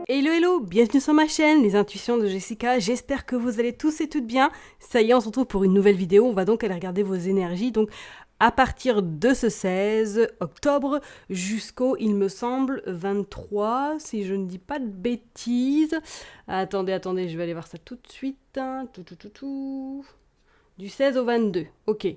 Hello hello, bienvenue sur ma chaîne, les intuitions de Jessica, j'espère que vous allez tous et toutes bien. Ça y est, on se retrouve pour une nouvelle vidéo, on va donc aller regarder vos énergies, donc à partir de ce 16 octobre jusqu'au, il me semble, 23, si je ne dis pas de bêtises. Attendez, je vais aller voir ça tout de suite. Du 16 au 22, ok.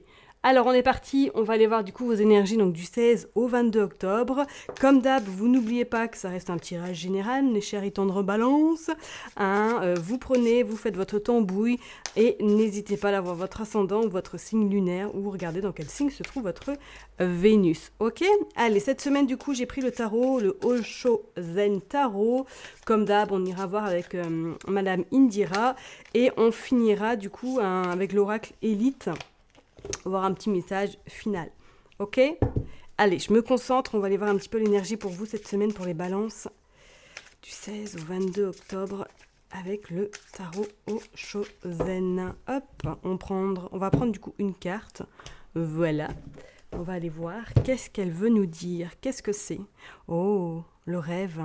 Alors on est parti, on va aller voir du coup vos énergies donc du 16 au 22 octobre. Comme d'hab, vous n'oubliez pas que ça reste un tirage général, mes chers et tendres balances. Vous prenez, vous faites votre tambouille et n'hésitez pas à voir votre ascendant ou votre signe lunaire ou regardez dans quel signe se trouve votre Vénus. Ok. Allez, cette semaine du coup j'ai pris le tarot, le Osho Zen Tarot. Comme d'hab, on ira voir avec Madame Indira et on finira du coup avec l'oracle Élite. Voir un petit message final. Ok. Allez, je me concentre. On va aller voir un petit peu l'énergie pour vous cette semaine pour les balances du 16 au 22 octobre avec le tarot Osho Zen. Hop, on va prendre du coup une carte. Voilà. On va aller voir qu'est-ce qu'elle veut nous dire. Qu'est-ce que c'est? Oh, le rêve.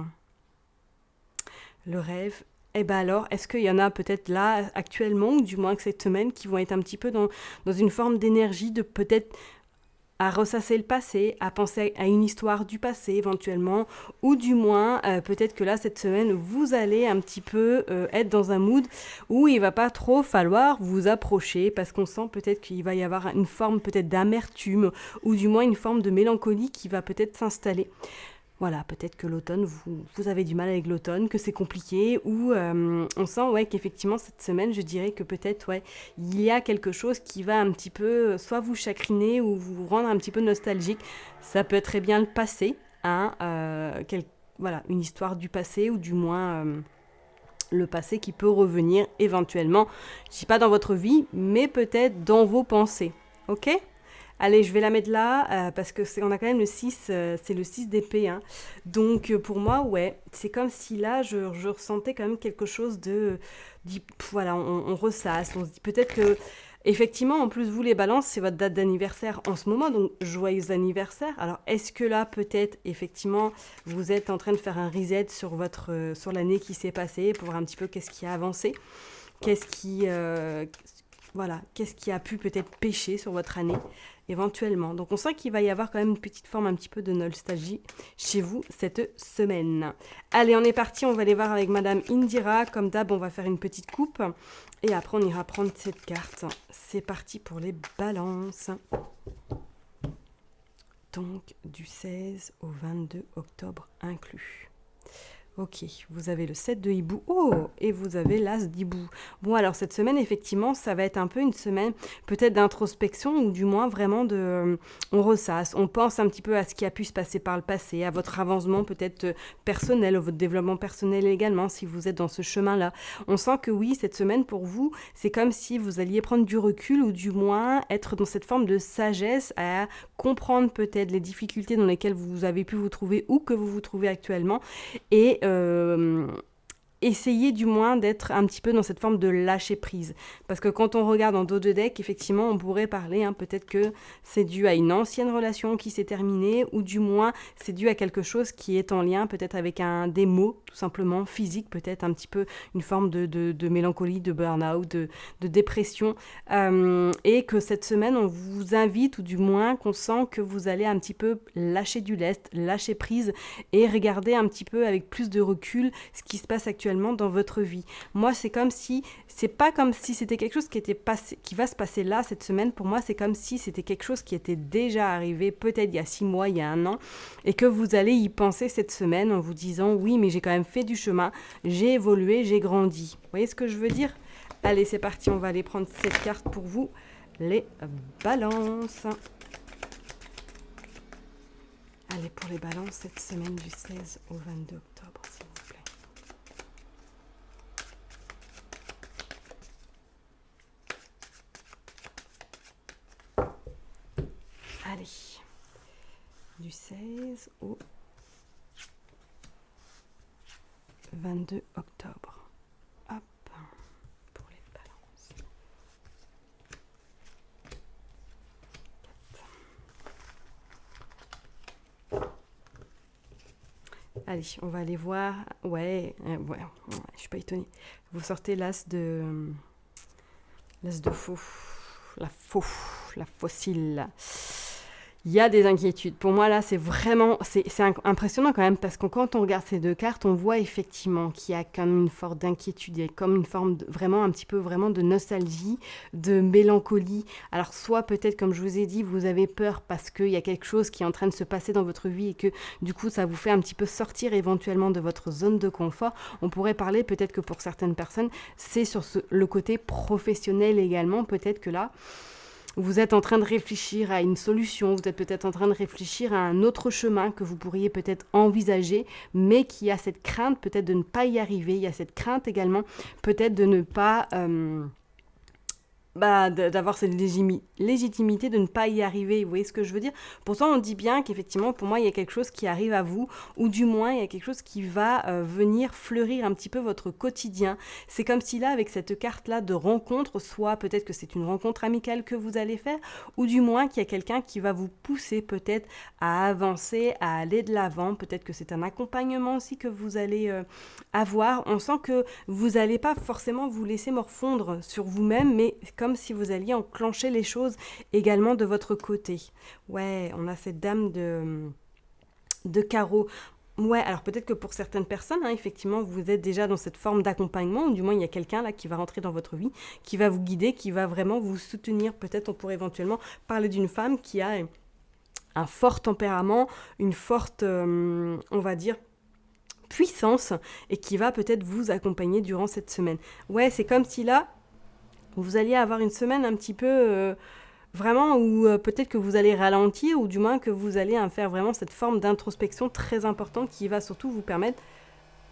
Le rêve. Eh bien alors, est-ce qu'il y en a peut-être là actuellement, ou du moins que cette semaine, qui vont être un petit peu dans une forme d'énergie de peut-être à ressasser le passé, à penser à une histoire du passé éventuellement, ou du moins peut-être que là cette semaine vous allez un petit peu être dans un mood où il va pas trop falloir vous approcher parce qu'on sent peut-être qu'il va y avoir une forme peut-être d'amertume ou du moins une forme de mélancolie qui va peut-être s'installer. Voilà, peut-être que l'automne, vous avez du mal avec l'automne, que c'est compliqué, ou on sent ouais, qu'effectivement cette semaine, je dirais que peut-être ouais, il y a quelque chose qui va un petit peu soit vous chagriner ou vous rendre un petit peu nostalgique. Ça peut être très bien le passé, hein, voilà, une histoire du passé ou du moins le passé qui peut revenir éventuellement, je ne dis pas dans votre vie, mais peut-être dans vos pensées. Ok ? Allez, je vais la mettre là parce que on a quand même le 6, c'est le 6 d'épée. Hein. Donc pour moi, ouais, c'est comme si là, je ressentais quand même quelque chose voilà, on ressasse, on se dit peut-être que, effectivement, en plus, vous les balances, c'est votre date d'anniversaire en ce moment, donc joyeux anniversaire. Alors est-ce que là, peut-être, effectivement, vous êtes en train de faire un reset sur l'année qui s'est passée pour voir un petit peu qu'est-ce qui a avancé, qu'est-ce qui... voilà, qu'est-ce qui a pu peut-être pêcher sur votre année éventuellement. Donc on sent qu'il va y avoir quand même une petite forme un petit peu de nostalgie chez vous cette semaine. Allez, on est parti, on va aller voir avec Madame Indira. Comme d'hab, on va faire une petite coupe et après on ira prendre cette carte. C'est parti pour les balances. Donc du 16 au 22 octobre inclus. Ok, vous avez le 7 de hibou. Oh, et vous avez l'as d'hibou. Bon, alors cette semaine, effectivement, ça va être un peu une semaine peut-être d'introspection ou du moins vraiment on ressasse, on pense un petit peu à ce qui a pu se passer par le passé, à votre avancement peut-être personnel, votre développement personnel également, si vous êtes dans ce chemin-là. On sent que oui, cette semaine, pour vous, c'est comme si vous alliez prendre du recul ou du moins être dans cette forme de sagesse à comprendre peut-être les difficultés dans lesquelles vous avez pu vous trouver ou que vous vous trouvez actuellement et essayer du moins d'être un petit peu dans cette forme de lâcher prise. Parce que quand on regarde en dos de deck, effectivement, on pourrait parler, hein, peut-être que c'est dû à une ancienne relation qui s'est terminée, ou du moins c'est dû à quelque chose qui est en lien peut-être avec des mots, tout simplement, physiques, peut-être un petit peu une forme de mélancolie, de burn-out, de dépression. Et que cette semaine, on vous invite, ou du moins qu'on sent que vous allez un petit peu lâcher du lest, lâcher prise, et regarder un petit peu avec plus de recul ce qui se passe actuellement dans votre vie. Moi, c'est pas comme si c'était quelque chose qui va se passer là cette semaine. Pour moi, c'est comme si c'était quelque chose qui était déjà arrivé peut-être il y a 6 mois, il y a 1 an, et que vous allez y penser cette semaine en vous disant oui, mais j'ai quand même fait du chemin, j'ai évolué, j'ai grandi. Vous voyez ce que je veux dire? Allez, c'est parti, on va aller prendre cette carte pour vous, les balances. Allez, pour les balances, cette semaine du 16 au 22 octobre, s'il vous plaît. Allez, du 16 au 22 octobre. Hop, pour les balances. Allez, on va aller voir. Ouais, je suis pas étonnée. Vous sortez l'as de faux, la fossile. Il y a des inquiétudes. Pour moi, là, c'est vraiment... C'est impressionnant quand même, parce que quand on regarde ces deux cartes, on voit effectivement qu'il y a comme une forme d'inquiétude, il y a comme une forme vraiment un petit peu vraiment de nostalgie, de mélancolie. Alors, soit peut-être, comme je vous ai dit, vous avez peur parce qu'il y a quelque chose qui est en train de se passer dans votre vie et que, du coup, ça vous fait un petit peu sortir éventuellement de votre zone de confort. On pourrait parler peut-être que pour certaines personnes, c'est sur le côté professionnel également. Peut-être que là... Vous êtes en train de réfléchir à une solution, vous êtes peut-être en train de réfléchir à un autre chemin que vous pourriez peut-être envisager, mais qui a cette crainte peut-être de ne pas y arriver. Il y a cette crainte également peut-être de ne pas... d'avoir cette légitimité de ne pas y arriver, vous voyez ce que je veux dire? Pourtant, on dit bien qu'effectivement, pour moi, il y a quelque chose qui arrive à vous, ou du moins, il y a quelque chose qui va venir fleurir un petit peu votre quotidien. C'est comme si là, avec cette carte-là de rencontre, soit peut-être que c'est une rencontre amicale que vous allez faire, ou du moins qu'il y a quelqu'un qui va vous pousser peut-être à avancer, à aller de l'avant, peut-être que c'est un accompagnement aussi que vous allez avoir. On sent que vous n'allez pas forcément vous laisser morfondre sur vous-même, mais comme si vous alliez enclencher les choses également de votre côté. Ouais, on a cette dame de carreau. Ouais, alors peut-être que pour certaines personnes, effectivement, vous êtes déjà dans cette forme d'accompagnement, ou du moins il y a quelqu'un là qui va rentrer dans votre vie, qui va vous guider, qui va vraiment vous soutenir. Peut-être on pourrait éventuellement parler d'une femme qui a un fort tempérament, une forte, on va dire, puissance, et qui va peut-être vous accompagner durant cette semaine. Ouais, c'est comme si là, vous alliez avoir une semaine un petit peu vraiment où peut-être que vous allez ralentir, ou du moins que vous allez faire vraiment cette forme d'introspection très importante qui va surtout vous permettre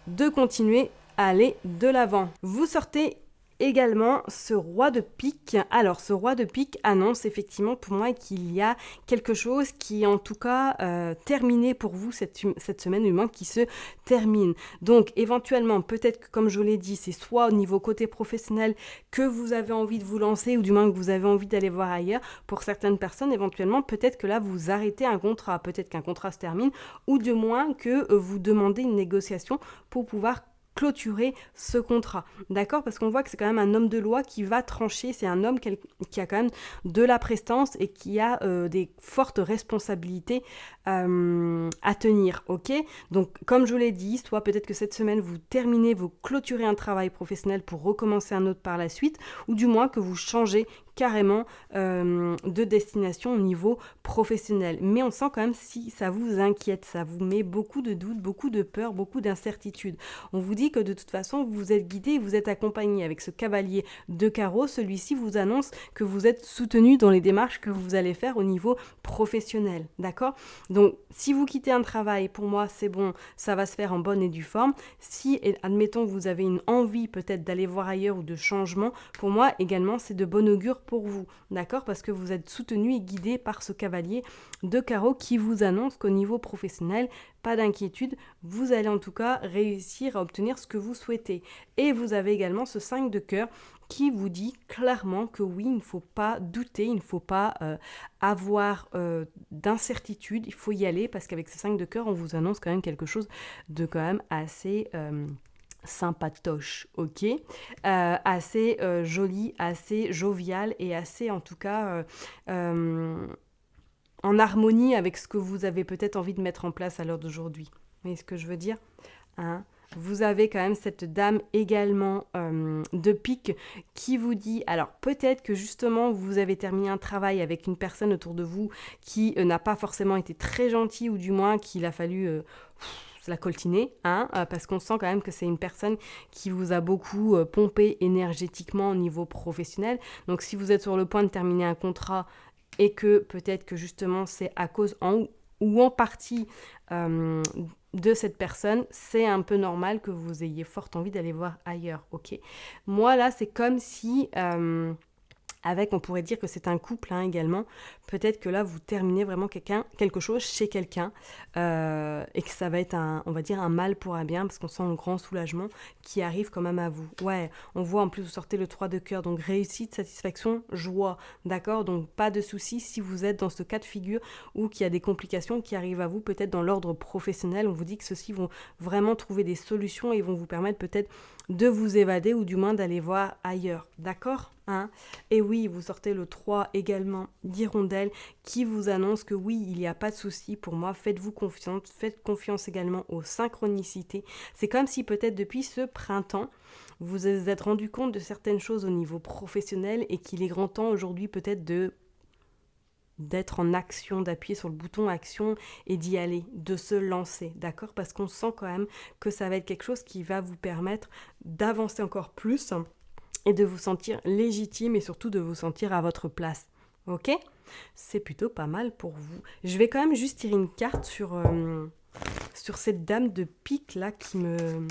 de continuer à aller de l'avant. Vous sortez également ce roi de pique. Alors, ce roi de pique annonce effectivement pour moi qu'il y a quelque chose qui est en tout cas terminé pour vous cette semaine, du moins qui se termine. Donc, éventuellement, peut-être que comme je vous l'ai dit, c'est soit au niveau côté professionnel que vous avez envie de vous lancer, ou du moins que vous avez envie d'aller voir ailleurs. Pour certaines personnes, éventuellement, peut-être que là, vous arrêtez un contrat, peut-être qu'un contrat se termine, ou du moins que vous demandez une négociation pour pouvoir clôturer ce contrat, d'accord? Parce qu'on voit que c'est quand même un homme de loi qui va trancher, c'est un homme qui a quand même de la prestance et qui a des fortes responsabilités à tenir, ok? Donc, comme je vous l'ai dit, soit peut-être que cette semaine, vous terminez, vous clôturez un travail professionnel pour recommencer un autre par la suite, ou du moins que vous changez carrément de destination au niveau professionnel. Mais on sent quand même si ça vous inquiète, ça vous met beaucoup de doutes, beaucoup de peur, beaucoup d'incertitudes. On vous dit que de toute façon, vous êtes guidé, vous êtes accompagné avec ce cavalier de carreau. Celui-ci vous annonce que vous êtes soutenu dans les démarches que vous allez faire au niveau professionnel, d'accord? Donc, si vous quittez un travail, pour moi, c'est bon, ça va se faire en bonne et due forme. Si, admettons, vous avez une envie peut-être d'aller voir ailleurs ou de changement, pour moi, également, c'est de bon augure pour vous, d'accord? Parce que vous êtes soutenu et guidé par ce cavalier de carreau qui vous annonce qu'au niveau professionnel, pas d'inquiétude, vous allez en tout cas réussir à obtenir ce que vous souhaitez. Et vous avez également ce 5 de cœur qui vous dit clairement que oui, il ne faut pas douter, il ne faut pas avoir d'incertitude, il faut y aller, parce qu'avec ce 5 de cœur, on vous annonce quand même quelque chose de quand même assez... sympatoche, ok, assez joli, assez jovial et assez en tout cas en harmonie avec ce que vous avez peut-être envie de mettre en place à l'heure d'aujourd'hui. Vous voyez ce que je veux dire, Vous avez quand même cette dame également de pique qui vous dit, alors peut-être que justement vous avez terminé un travail avec une personne autour de vous qui n'a pas forcément été très gentille, ou du moins qu'il a fallu... la coltiner, parce qu'on sent quand même que c'est une personne qui vous a beaucoup pompé énergétiquement au niveau professionnel. Donc si vous êtes sur le point de terminer un contrat et que peut-être que justement c'est à cause ou en partie de cette personne, c'est un peu normal que vous ayez fort envie d'aller voir ailleurs, ok? Moi là, c'est comme si... Avec, on pourrait dire que c'est un couple également. Peut-être que là, vous terminez vraiment quelque chose chez quelqu'un et que ça va être on va dire un mal pour un bien parce qu'on sent un grand soulagement qui arrive quand même à vous. Ouais, on voit en plus vous sortez le 3 de cœur, donc réussite, satisfaction, joie, d'accord? Donc pas de soucis si vous êtes dans ce cas de figure ou qu'il y a des complications qui arrivent à vous, peut-être dans l'ordre professionnel. On vous dit que ceux-ci vont vraiment trouver des solutions et vont vous permettre peut-être de vous évader ou du moins d'aller voir ailleurs, d'accord? Et oui, vous sortez le 3 également d'hirondelle qui vous annonce que oui, il n'y a pas de souci pour moi, faites-vous confiance, faites confiance également aux synchronicités. C'est comme si peut-être depuis ce printemps, vous vous êtes rendu compte de certaines choses au niveau professionnel et qu'il est grand temps aujourd'hui peut-être d'être en action, d'appuyer sur le bouton action et d'y aller, de se lancer, d'accord? Parce qu'on sent quand même que ça va être quelque chose qui va vous permettre d'avancer encore plus et de vous sentir légitime et surtout de vous sentir à votre place. Ok? C'est plutôt pas mal pour vous. Je vais quand même juste tirer une carte sur cette dame de pique là qui me...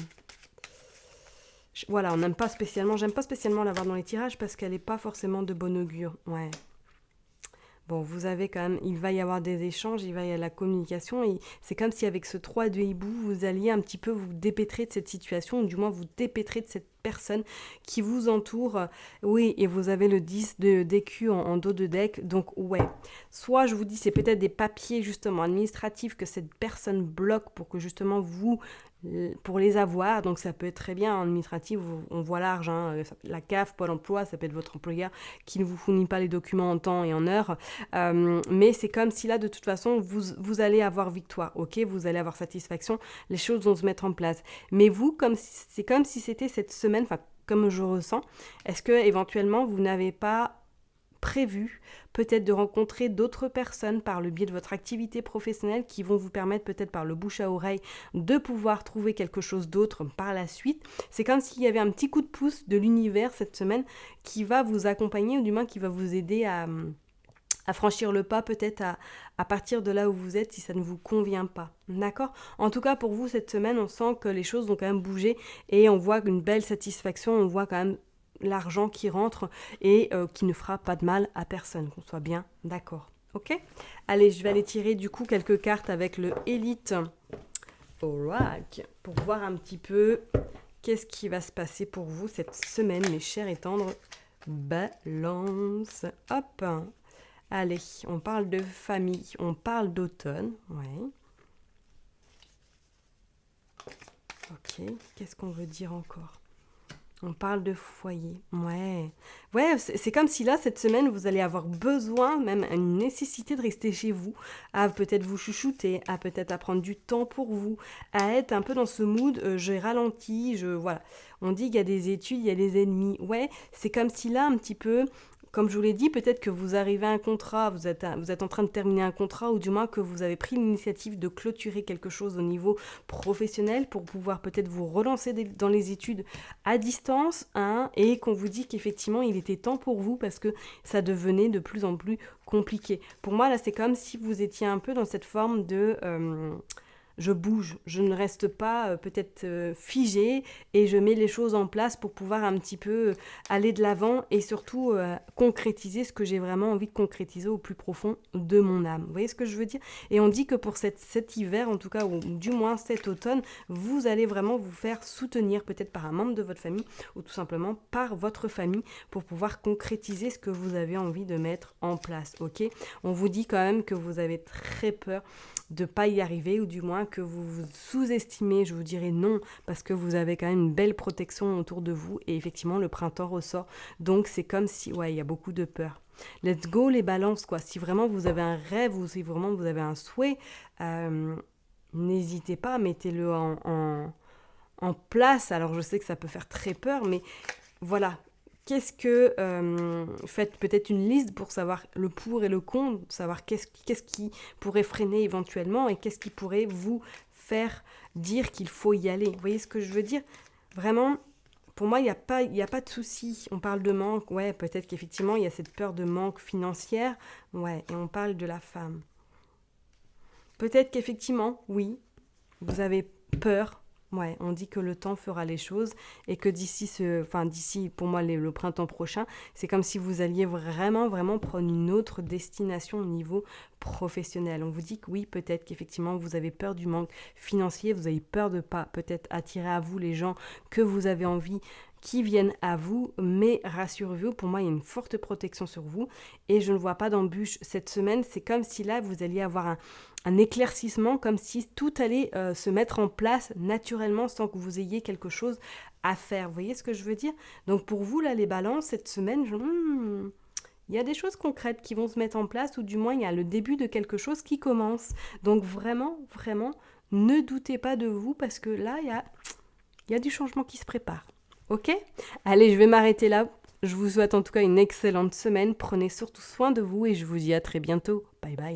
Voilà, j'aime pas spécialement la voir dans les tirages parce qu'elle n'est pas forcément de bon augure. Ouais. Bon, vous avez quand même, il va y avoir des échanges, il va y avoir la communication, et c'est comme si avec ce 3 de hibou, vous alliez un petit peu vous dépêtrer de cette situation, ou du moins vous dépêtrer de cette personne qui vous entoure. Oui, et vous avez le 10 d'écu en dos de deck, donc ouais. Soit je vous dis, c'est peut-être des papiers justement administratifs que cette personne bloque pour que justement pour les avoir, donc ça peut être très bien en administratif, on voit large, la CAF, Pôle emploi, ça peut être votre employeur qui ne vous fournit pas les documents en temps et en heure, mais c'est comme si là de toute façon vous allez avoir victoire, ok, vous allez avoir satisfaction, les choses vont se mettre en place, mais vous, c'est comme si c'était cette semaine, enfin comme je ressens, est-ce que éventuellement vous n'avez pas prévu peut-être de rencontrer d'autres personnes par le biais de votre activité professionnelle qui vont vous permettre peut-être par le bouche à oreille de pouvoir trouver quelque chose d'autre par la suite. C'est comme s'il y avait un petit coup de pouce de l'univers cette semaine qui va vous accompagner ou du moins qui va vous aider à franchir le pas peut-être à partir de là où vous êtes si ça ne vous convient pas. D'accord? En tout cas, pour vous, cette semaine, on sent que les choses vont quand même bouger et on voit une belle satisfaction, on voit quand même l'argent qui rentre et qui ne fera pas de mal à personne, qu'on soit bien d'accord. Ok? Allez, je vais aller tirer du coup quelques cartes avec le Elite Oracle pour voir un petit peu qu'est-ce qui va se passer pour vous cette semaine, mes chers et tendres Balance. Hop! Allez, on parle de famille, on parle d'automne, ouais. Ok, qu'est-ce qu'on veut dire encore? On parle de foyer, ouais. Ouais, c'est comme si là, cette semaine, vous allez avoir besoin, même une nécessité de rester chez vous, à peut-être vous chouchouter, à peut-être à prendre du temps pour vous, à être un peu dans ce mood, j'ai ralenti, voilà. On dit qu'il y a des études, il y a des ennemis. Ouais, c'est comme si là, un petit peu... Comme je vous l'ai dit, peut-être que vous arrivez à un contrat, vous êtes en train de terminer un contrat, ou du moins que vous avez pris l'initiative de clôturer quelque chose au niveau professionnel pour pouvoir peut-être vous relancer dans les études à distance, et qu'on vous dit qu'effectivement il était temps pour vous parce que ça devenait de plus en plus compliqué. Pour moi, là, c'est comme si vous étiez un peu dans cette forme de... je bouge, je ne reste pas peut-être figée et je mets les choses en place pour pouvoir un petit peu aller de l'avant et surtout concrétiser ce que j'ai vraiment envie de concrétiser au plus profond de mon âme. Vous voyez ce que je veux dire? Et on dit que pour cet hiver, en tout cas, ou du moins cet automne, vous allez vraiment vous faire soutenir peut-être par un membre de votre famille ou tout simplement par votre famille pour pouvoir concrétiser ce que vous avez envie de mettre en place. Ok? On vous dit quand même que vous avez très peur de ne pas y arriver ou du moins que vous vous sous-estimez, je vous dirais non, parce que vous avez quand même une belle protection autour de vous et effectivement le printemps ressort, donc c'est comme si, ouais, il y a beaucoup de peur. Let's go les balances, quoi. Si vraiment vous avez un rêve ou si vraiment vous avez un souhait, n'hésitez pas, mettez-le en place. Alors je sais que ça peut faire très peur, mais voilà. Qu'est-ce que... faites peut-être une liste pour savoir le pour et le contre, savoir qu'est-ce qui pourrait freiner éventuellement et qu'est-ce qui pourrait vous faire dire qu'il faut y aller. Vous voyez ce que je veux dire? Vraiment, pour moi, il n'y a pas de souci. On parle de manque, ouais, peut-être qu'effectivement, il y a cette peur de manque financière, ouais, et on parle de la femme. Peut-être qu'effectivement, oui, vous avez peur Ouais, on dit que le temps fera les choses et que d'ici pour moi le printemps prochain, c'est comme si vous alliez vraiment, vraiment prendre une autre destination au niveau professionnel. On vous dit que oui, peut-être qu'effectivement vous avez peur du manque financier, vous avez peur de pas peut-être attirer à vous les gens que vous avez envie qui viennent à vous, mais rassurez-vous, pour moi, il y a une forte protection sur vous et je ne vois pas d'embûche cette semaine. C'est comme si là, vous alliez avoir un éclaircissement, comme si tout allait se mettre en place naturellement sans que vous ayez quelque chose à faire. Vous voyez ce que je veux dire? Donc pour vous, là, les balances, cette semaine, il y a des choses concrètes qui vont se mettre en place, ou du moins il y a le début de quelque chose qui commence. Donc vraiment, vraiment, ne doutez pas de vous parce que là, il y a du changement qui se prépare. Ok? Allez, je vais m'arrêter là. Je vous souhaite en tout cas une excellente semaine. Prenez surtout soin de vous et je vous dis à très bientôt. Bye bye.